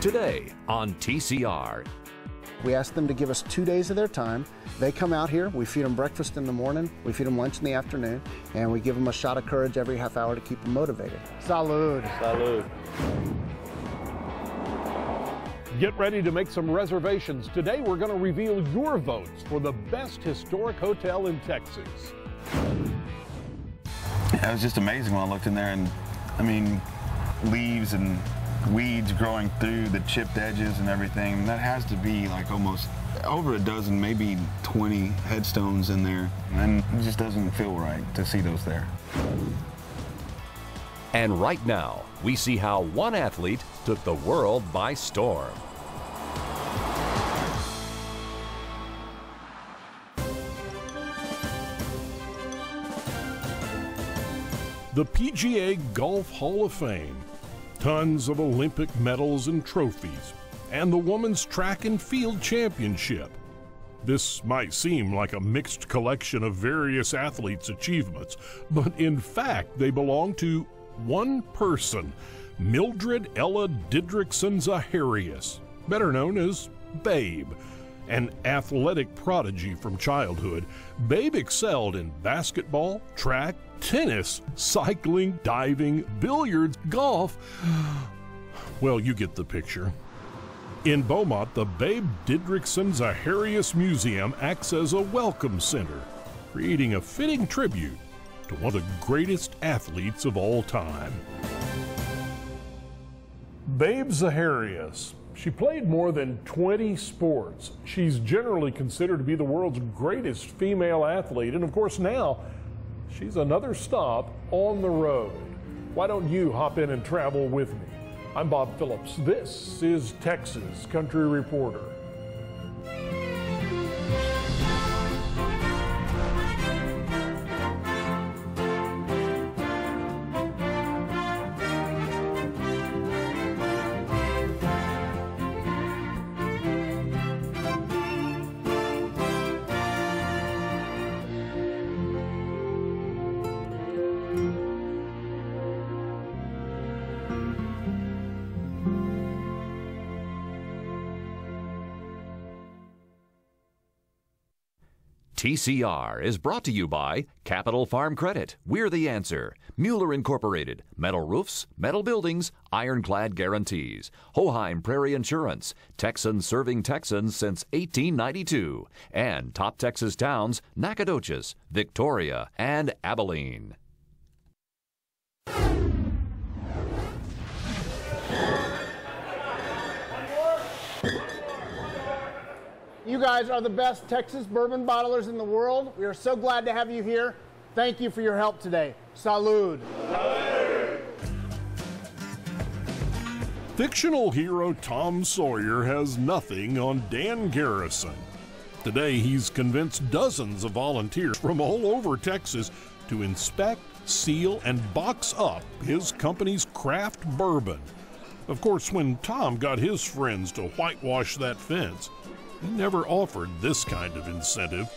today on TCR. We ask them to give us 2 days of their time. They come out here, we feed them breakfast in the morning, we feed them lunch in the afternoon, and we give them a shot of courage every half hour to keep them motivated. Salud. Salud. Get ready to make some reservations. Today we're going to reveal your votes for the best historic hotel in Texas. It was just amazing when I looked in there, and I mean, leaves and weeds growing through the chipped edges and everything. That has to be like almost over a dozen, maybe 20 headstones in there, and it just doesn't feel right to see those there. And right now, we see how one athlete took the world by storm. The PGA Golf Hall of Fame. Tons of Olympic medals and trophies, and the Women's Track and Field Championship. This might seem like a mixed collection of various athletes' achievements, but in fact they belong to one person, Mildred Ella Didrikson Zaharias, better known as Babe. An athletic prodigy from childhood, Babe excelled in basketball, track, tennis, cycling, diving, billiards, golf. Well, you get the picture. In Beaumont, the Babe Didrikson Zaharias Museum acts as a welcome center, creating a fitting tribute to one of the greatest athletes of all time. Babe Zaharias. She played more than 20 sports. She's generally considered to be the world's greatest female athlete, and of course now, she's another stop on the road. Why don't you hop in and travel with me? I'm Bob Phillips. This is Texas Country Reporter. TCR is brought to you by Capital Farm Credit. We're the answer. Mueller Incorporated. Metal roofs, metal buildings, ironclad guarantees. Hoheim Prairie Insurance. Texans serving Texans since 1892. And top Texas towns, Nacogdoches, Victoria, and Abilene. You guys are the best Texas bourbon bottlers in the world. We are so glad to have you here. Thank you for your help today. Salud. Salud. Fictional hero Tom Sawyer has nothing on Dan Garrison. Today, he's convinced dozens of volunteers from all over Texas to inspect, seal, and box up his company's craft bourbon. Of course, when Tom got his friends to whitewash that fence, he never offered this kind of incentive.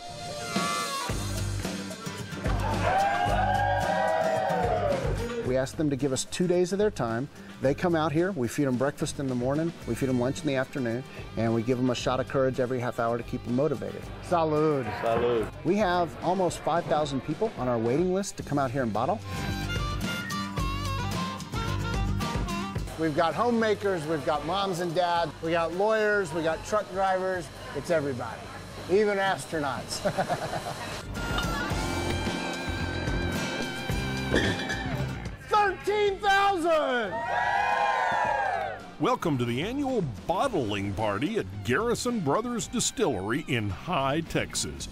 We ask them to give us 2 days of their time. They come out here, we feed them breakfast in the morning, we feed them lunch in the afternoon, and we give them a shot of courage every half hour to keep them motivated. Salud. Salud. We have almost 5,000 people on our waiting list to come out here and bottle. We've got homemakers, we've got moms and dads, we got lawyers, we got truck drivers, it's everybody, even astronauts. 13,000! Welcome to the annual bottling party at Garrison Brothers Distillery in High, Texas.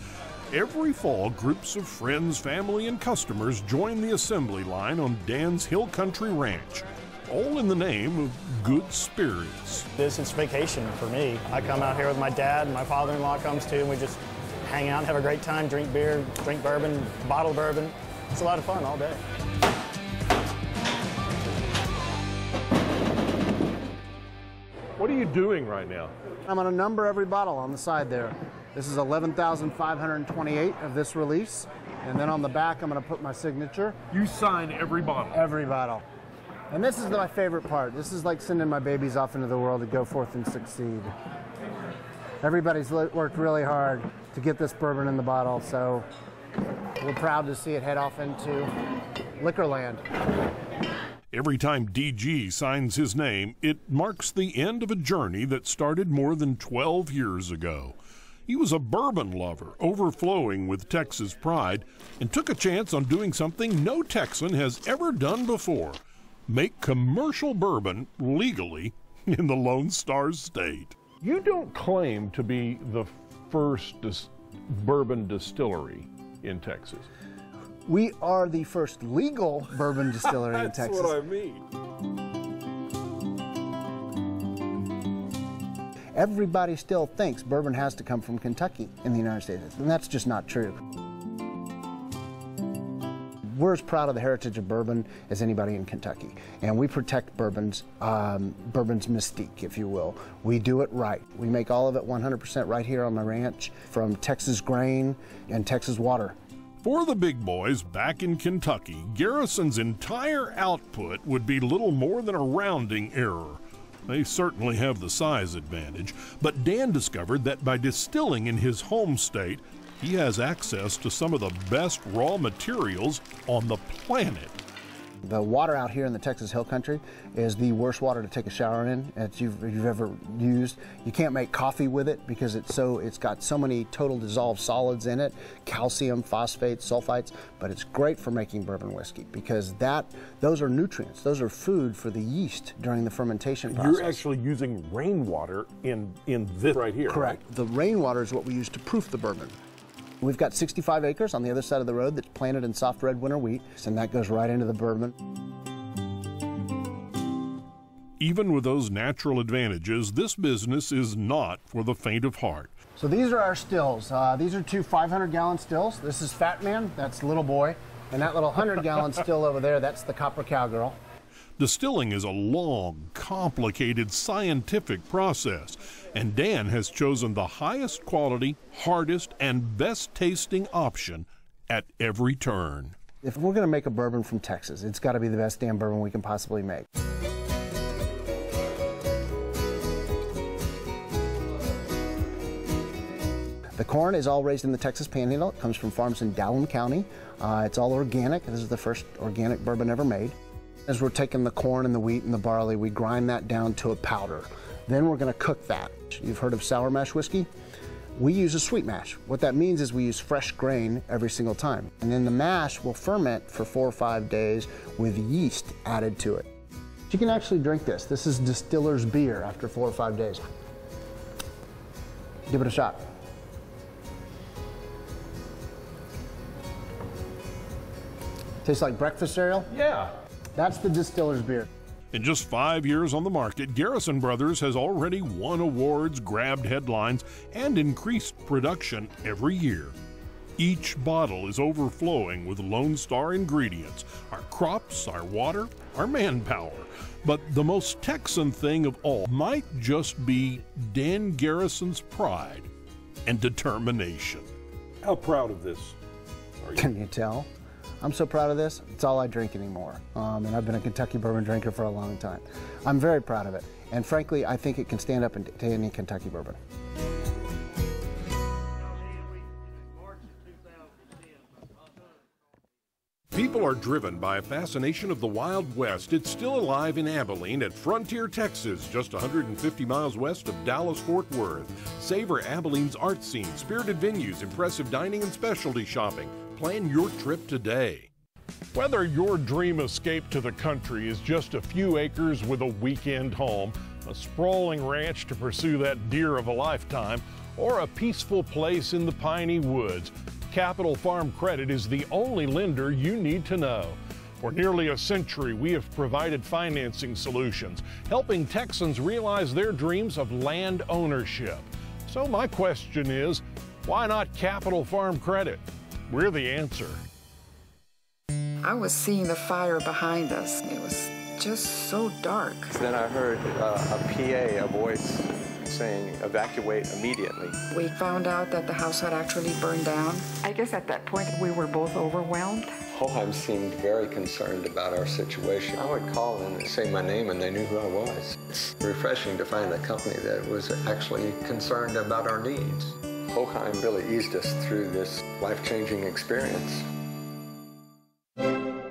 Every fall, groups of friends, family, and customers join the assembly line on Dan's Hill Country Ranch, all in the name of good spirits. This is vacation for me. I come out here with my dad, and my father-in-law comes too, and we just hang out and have a great time, drink beer, drink bourbon, bottle bourbon. It's a lot of fun all day. What are you doing right now? I'm going to number every bottle on the side there. This is 11,528 of this release, and then on the back I'm going to put my signature. You sign every bottle? Every bottle. And this is my favorite part. This is like sending my babies off into the world to go forth and succeed. Everybody's worked really hard to get this bourbon in the bottle, so we're proud to see it head off into Liquorland. Every time DG signs his name, it marks the end of a journey that started more than 12 years ago. He was a bourbon lover, overflowing with Texas pride, and took a chance on doing something no Texan has ever done before: make commercial bourbon legally in the Lone Star State. You don't claim to be the first bourbon distillery in Texas. We are the first legal bourbon distillery in Texas. That's what I mean. Everybody still thinks bourbon has to come from Kentucky in the United States, and that's just not true. We're as proud of the heritage of bourbon as anybody in Kentucky, and we protect bourbon's mystique, if you will. We do it right. We make all of it 100% right here on the ranch, from Texas grain and Texas water. For the big boys back in Kentucky, Garrison's entire output would be little more than a rounding error. They certainly have the size advantage, but Dan discovered that by distilling in his home state, he has access to some of the best raw materials on the planet. The water out here in the Texas Hill Country is the worst water to take a shower in that you've ever used. You can't make coffee with it because it's got so many total dissolved solids in it, calcium, phosphates, sulfites, but it's great for making bourbon whiskey because those are nutrients. Those are food for the yeast during the fermentation process. You're actually using rainwater in this right here. Correct. Right? The rainwater is what we use to proof the bourbon. We've got 65 acres on the other side of the road that's planted in soft red winter wheat, and that goes right into the bourbon. Even with those natural advantages, this business is not for the faint of heart. So these are our stills. These are two 500-gallon stills. This is Fat Man, that's Little Boy, and that little 100-gallon still over there, that's the Copper Cowgirl. Distilling is a long, complicated, scientific process, and Dan has chosen the highest quality, hardest, and best tasting option at every turn. If we're going to make a bourbon from Texas, it's got to be the best damn bourbon we can possibly make. The corn is all raised in the Texas Panhandle. It comes from farms in Dallam County. It's all organic. This is the first organic bourbon ever made. As we're taking the corn and the wheat and the barley, we grind that down to a powder. Then we're going to cook that. You've heard of sour mash whiskey? We use a sweet mash. What that means is we use fresh grain every single time. And then the mash will ferment for 4 or 5 days with yeast added to it. You can actually drink this. This is distiller's beer after 4 or 5 days. Give it a shot. Tastes like breakfast cereal? Yeah. That's the distiller's beer. In just 5 years on the market, Garrison Brothers has already won awards, grabbed headlines, and increased production every year. Each bottle is overflowing with Lone Star ingredients: our crops, our water, our manpower. But the most Texan thing of all might just be Dan Garrison's pride and determination. How proud of this are you? Can you tell? I'm so proud of this, it's all I drink anymore. And I've been a Kentucky bourbon drinker for a long time. I'm very proud of it. And frankly, I think it can stand up to any Kentucky bourbon. People are driven by a fascination of the Wild West. It's still alive in Abilene at Frontier, Texas, just 150 miles west of Dallas-Fort Worth. Savor Abilene's art scene, spirited venues, impressive dining, and specialty shopping. Plan your trip today. Whether your dream escape to the country is just a few acres with a weekend home, a sprawling ranch to pursue that deer of a lifetime, or a peaceful place in the piney woods, Capital Farm Credit is the only lender you need to know. For nearly a century, we have provided financing solutions, helping Texans realize their dreams of land ownership. So my question is, why not Capital Farm Credit? We're the answer. I was seeing the fire behind us. It was just so dark. Then I heard a voice saying, evacuate immediately. We found out that the house had actually burned down. I guess at that point we were both overwhelmed. Authum seemed very concerned about our situation. I would call and say my name and they knew who I was. It's refreshing to find a company that was actually concerned about our needs. Authum really eased us through this life-changing experience.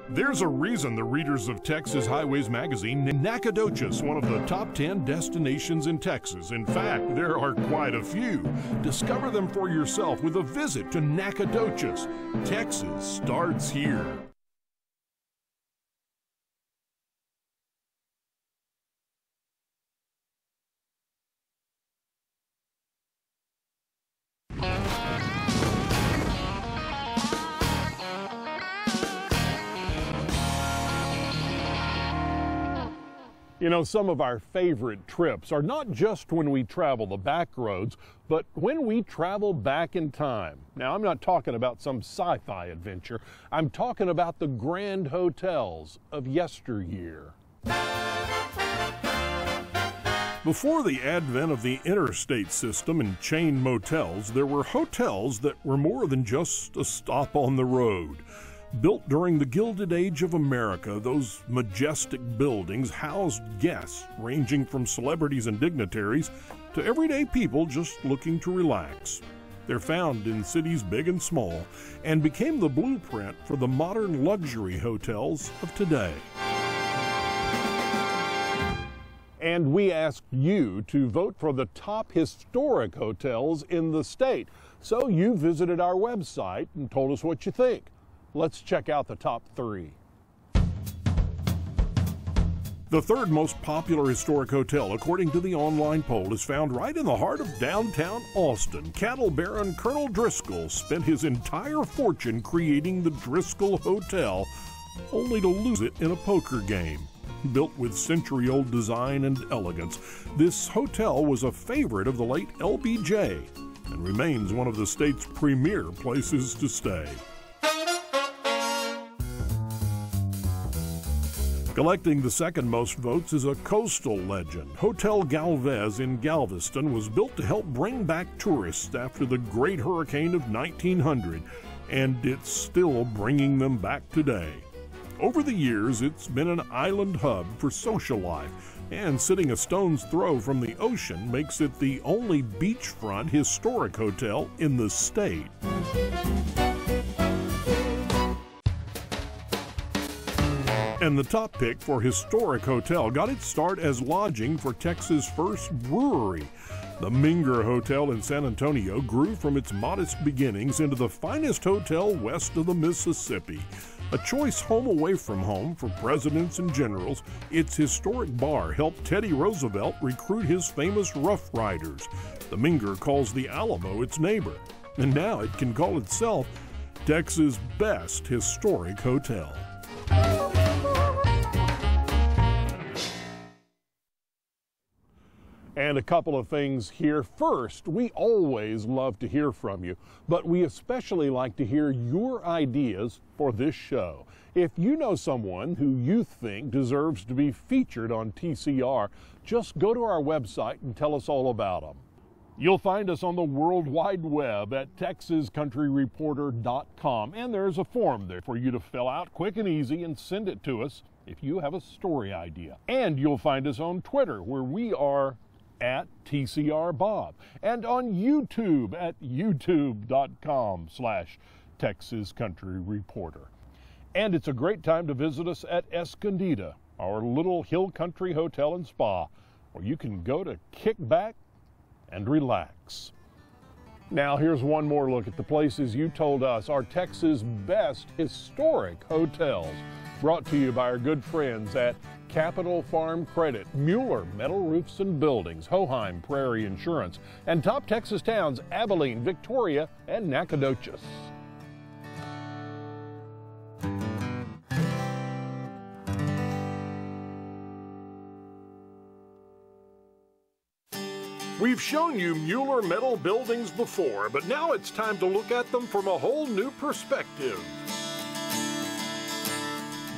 There's a reason the readers of Texas Highways magazine named Nacogdoches one of the top 10 destinations in Texas. In fact, there are quite a few. Discover them for yourself with a visit to Nacogdoches. Texas starts here. You know, some of our favorite trips are not just when we travel the back roads, but when we travel back in time. Now, I'm not talking about some sci-fi adventure. I'm talking about the grand hotels of yesteryear. Before the advent of the interstate system and chain motels, there were hotels that were more than just a stop on the road. Built during the Gilded Age of America, those majestic buildings housed guests ranging from celebrities and dignitaries to everyday people just looking to relax. They're found in cities big and small and became the blueprint for the modern luxury hotels of today. And we asked you to vote for the top historic hotels in the state. So you visited our website and told us what you think. Let's check out the top 3. The third most popular historic hotel, according to the online poll, is found right in the heart of downtown Austin. Cattle Baron Colonel Driscoll spent his entire fortune creating the Driscoll Hotel, only to lose it in a poker game. Built with century-old design and elegance, this hotel was a favorite of the late LBJ and remains one of the state's premier places to stay. Collecting the second most votes is a coastal legend. Hotel Galvez in Galveston was built to help bring back tourists after the Great Hurricane of 1900, and it's still bringing them back today. Over the years, it's been an island hub for social life, and sitting a stone's throw from the ocean makes it the only beachfront historic hotel in the state. And the top pick for historic hotel got its start as lodging for Texas' first brewery. The Minger Hotel in San Antonio grew from its modest beginnings into the finest hotel west of the Mississippi. A choice home away from home for presidents and generals, its historic bar helped Teddy Roosevelt recruit his famous Rough Riders. The Minger calls the Alamo its neighbor, and now it can call itself Texas' best historic hotel. And a couple of things here. First, we always love to hear from you, but we especially like to hear your ideas for this show. If you know someone who you think deserves to be featured on TCR, just go to our website and tell us all about them. You'll find us on the World Wide Web at texascountryreporter.com, and there's a form there for you to fill out quick and easy and send it to us if you have a story idea. And you'll find us on Twitter, where we are at TCR Bob, and on YouTube at youtube.com/Texas Country Reporter. And it's a great time to visit us at Escondida, our little hill country hotel and spa, where you can go to kick back and relax. Now here's one more look at the places you told us are Texas' best historic hotels, brought to you by our good friends at Capital Farm Credit, Mueller Metal Roofs and Buildings, Hoheim Prairie Insurance, and top Texas towns Abilene, Victoria, and Nacogdoches. We've shown you Mueller metal buildings before, but now it's time to look at them from a whole new perspective.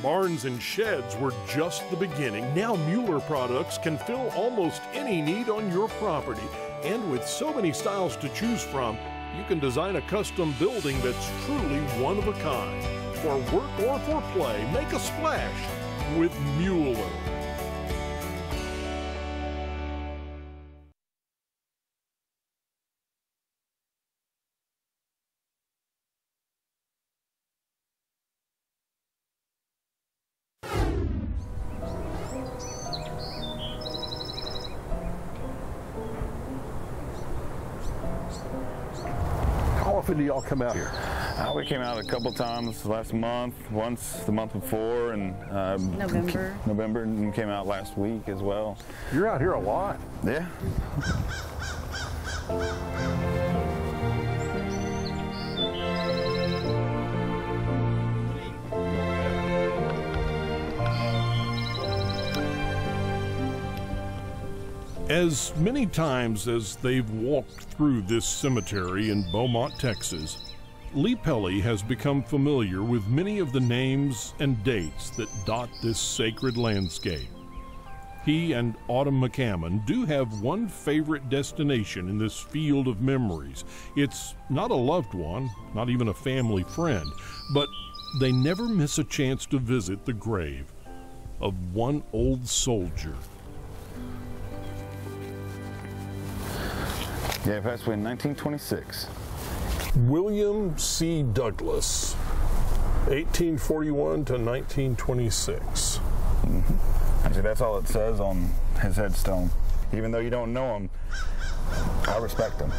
Barns and sheds were just the beginning. Now Mueller products can fill almost any need on your property. And with so many styles to choose from, you can design a custom building that's truly one of a kind. For work or for play, make a splash with Mueller. How often do y'all come out here? We came out a couple times last month, once the month before, and November, and came out last week as well. You're out here a lot. Yeah. As many times as they've walked through this cemetery in Beaumont, Texas, Lee Pelly has become familiar with many of the names and dates that dot this sacred landscape. He and Authum MacCammond do have one favorite destination in this field of memories. It's not a loved one, not even a family friend, but they never miss a chance to visit the grave of one old soldier. Yeah, passed away in 1926. William C. Douglas, 1841 to 1926. Actually, that's all it says on his headstone. Even though you don't know him, I respect him.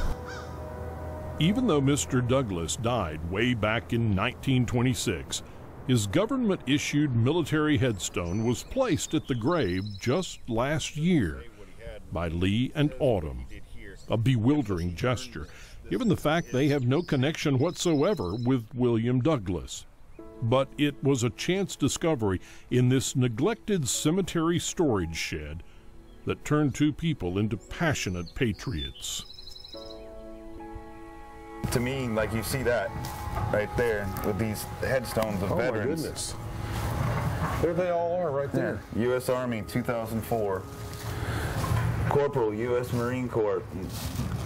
Even though Mr. Douglas died way back in 1926, his government-issued military headstone was placed at the grave just last year by Lee and Authum. A bewildering gesture, given the fact they have no connection whatsoever with William Douglas. But it was a chance discovery in this neglected cemetery storage shed that turned two people into passionate patriots. To me, like, you see that right there with these headstones of veterans. Oh my goodness. There they all are right there. Yeah. U.S. Army, 2004. Corporal, U.S. Marine Corps,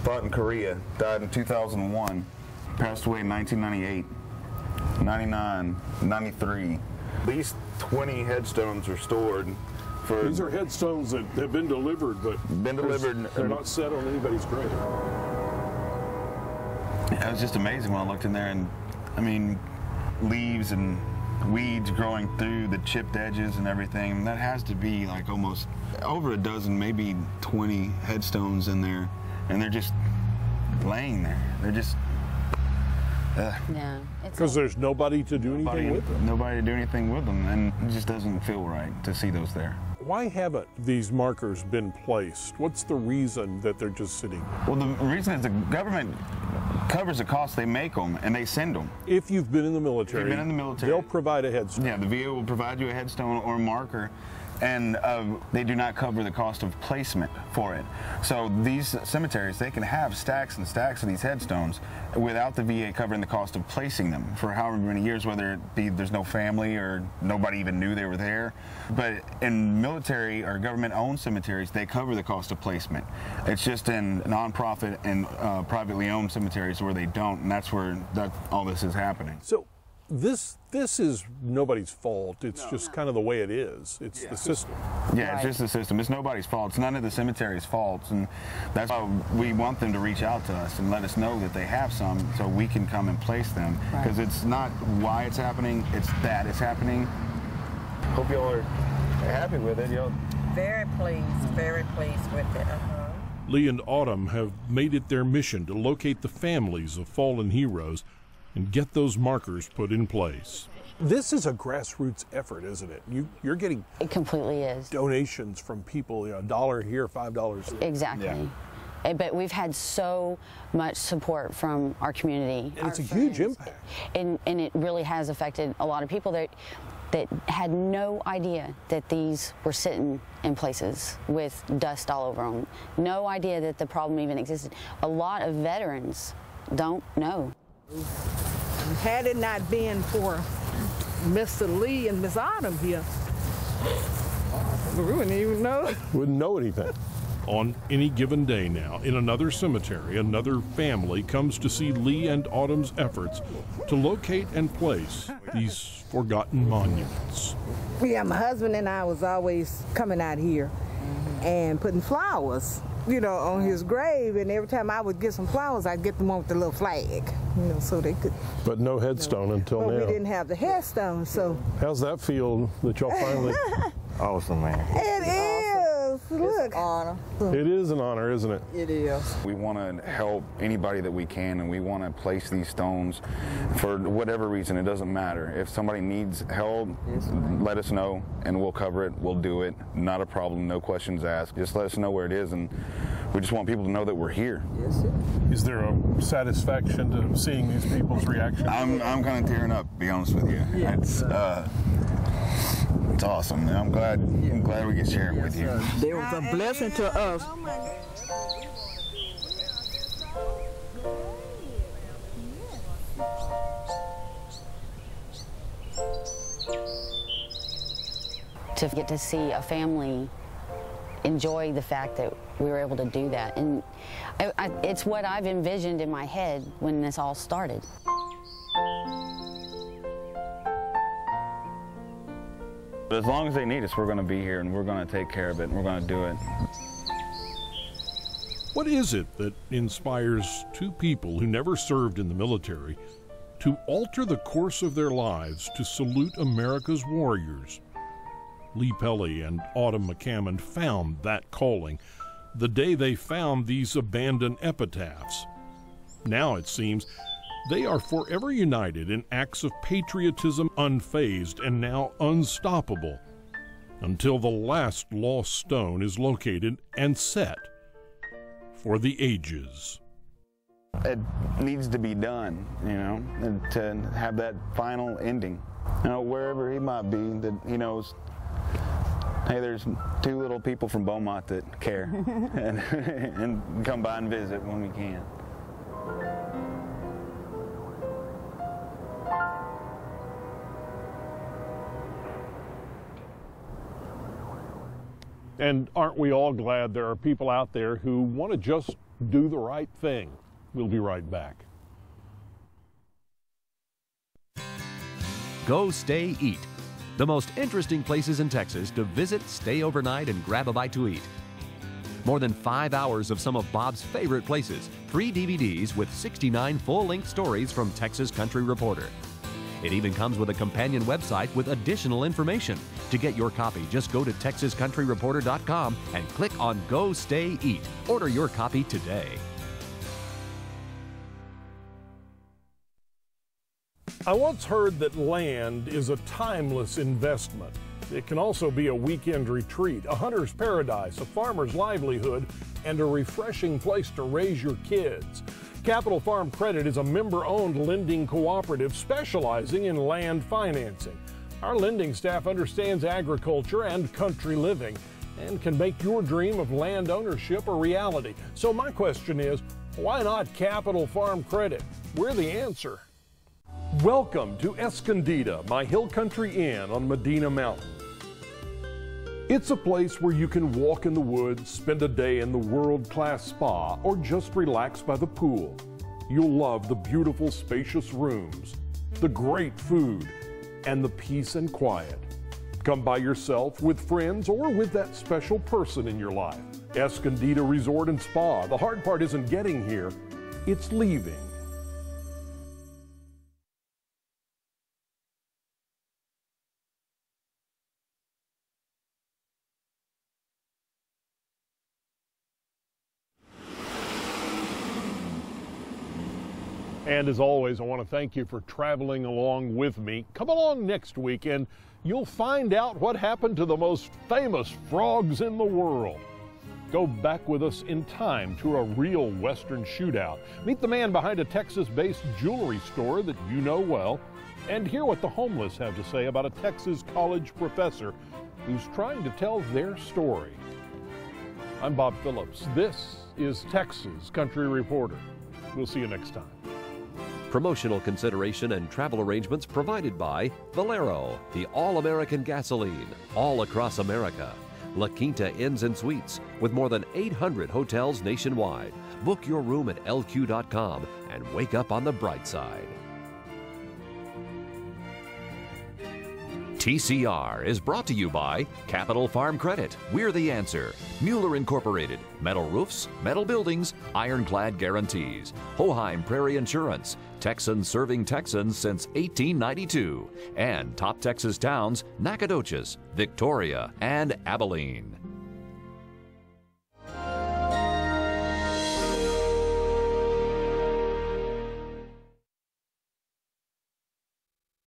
fought in Korea, died in 2001, passed away in 1998, 99, 93. At least 20 headstones are stored. These are headstones that have been delivered, but they're not set on anybody's grave. It was just amazing when I looked in there, and I mean, leaves and weeds growing through the chipped edges and everything. That has to be like almost over a dozen, maybe 20 headstones in there, and they're just laying there. They're just Yeah. Because there's nobody to do anything with them. Nobody to do anything with them, and it just doesn't feel right to see those there. Why haven't these markers been placed? What's the reason that they're just sitting there? Well, the reason is the government covers the cost. They make them and they send them. If you've been in the military, they'll provide a headstone. Yeah, the VA will provide you a headstone or a marker, and they do not cover the cost of placement for it. So these cemeteries, they can have stacks and stacks of these headstones without the VA covering the cost of placing them for however many years, whether it be there's no family or nobody even knew they were there. But in military or government-owned cemeteries, they cover the cost of placement. It's just in nonprofit and privately owned cemeteries where they don't, and that's where all this is happening. So this is nobody's fault. It's just kind of the way it is. It's the system. Yeah, it's just the system. It's nobody's fault. It's none of the cemetery's faults, and that's why we want them to reach out to us and let us know that they have some, so we can come and place them. Because it's not why it's happening; it's that it's happening. Hope y'all are happy with it. Y'all very pleased with it. Lee and Authum have made it their mission to locate the families of fallen heroes and get those markers put in place. This is a grassroots effort, isn't it? You're getting it completely is donations from people, $1 here, $5 there. Exactly. Yeah. But we've had so much support from our community. And it's a huge impact. And it really has affected a lot of people that had no idea that these were sitting in places with dust all over them. No idea that the problem even existed. A lot of veterans don't know. Had it not been for Mr. Lee and Miss Authum here, we wouldn't even know. Wouldn't know anything. On any given day now, in another cemetery, another family comes to see Lee and Autumn's efforts to locate and place these forgotten monuments. Yeah, my husband and I was always coming out here and putting flowers, you know, on his grave, and every time I would get some flowers, I'd get them on with the little flag, you know, so they could. But no headstone until now. We didn't have the headstone, so. How's that feel that y'all finally? Awesome, man. It is. Look. It's an honor. It is an honor, isn't it? It is. We want to help anybody that we can, and we want to place these stones for whatever reason. It doesn't matter. If somebody needs help, let us know, and we'll cover it. We'll do it. Not a problem. No questions asked. Just let us know where it is, and we just want people to know that we're here. Yes, sir. Is there a satisfaction to seeing these people's reaction? I'm kind of tearing up, to be honest with you. Yeah. It's awesome. I'm glad we get to share it with you. They was a blessing to us. To get to see a family enjoy the fact that we were able to do that. And it's what I've envisioned in my head when this all started. But as long as they need us, we're going to be here, and we're going to take care of it, and we're going to do it. What is it that inspires two people who never served in the military to alter the course of their lives to salute America's warriors? Lee Pelly and Autumn MacCammond found that calling the day they found these abandoned epitaphs. Now it seems they are forever united in acts of patriotism, unfazed and now unstoppable, until the last lost stone is located and set for the ages. It needs to be done, you know, and to have that final ending. You know, wherever he might be, that he knows, hey, there's two little people from Beaumont that care and come by and visit when we can. And aren't we all glad there are people out there who want to just do the right thing? We'll be right back. Go, Stay, Eat. The most interesting places in Texas to visit, stay overnight, and grab a bite to eat. More than 5 hours of some of Bob's favorite places. 3 DVDs with 69 full-length stories from Texas Country Reporter. It even comes with a companion website with additional information. To get your copy, just go to TexasCountryReporter.com and click on Go, Stay, Eat. Order your copy today. I once heard that land is a timeless investment. It can also be a weekend retreat, a hunter's paradise, a farmer's livelihood, and a refreshing place to raise your kids. Capital Farm Credit is a member-owned lending cooperative specializing in land financing. Our lending staff understands agriculture and country living and can make your dream of land ownership a reality. So my question is, why not Capital Farm Credit? We're the answer. Welcome to Escondida, my hill country inn on Medina Mountain. It's a place where you can walk in the woods, spend a day in the world-class spa, or just relax by the pool. You'll love the beautiful, spacious rooms, the great food, and the peace and quiet. Come by yourself, with friends, or with that special person in your life. Escondida Resort and Spa. The hard part isn't getting here, it's leaving. And as always, I want to thank you for traveling along with me. Come along next week and you'll find out what happened to the most famous frogs in the world. Go back with us in time to a real Western shootout. Meet the man behind a Texas-based jewelry store that you know well, and hear what the homeless have to say about a Texas college professor who's trying to tell their story. I'm Bob Phillips. This is Texas Country Reporter. We'll see you next time. Promotional consideration and travel arrangements provided by Valero, the all-American gasoline, all across America. La Quinta Inns and Suites, with more than 800 hotels nationwide. Book your room at lq.com and wake up on the bright side. TCR is brought to you by Capital Farm Credit. We're the answer. Mueller Incorporated. Metal roofs, metal buildings, ironclad guarantees. Hoheim Prairie Insurance. Texans serving Texans since 1892. And top Texas towns, Nacogdoches, Victoria, and Abilene.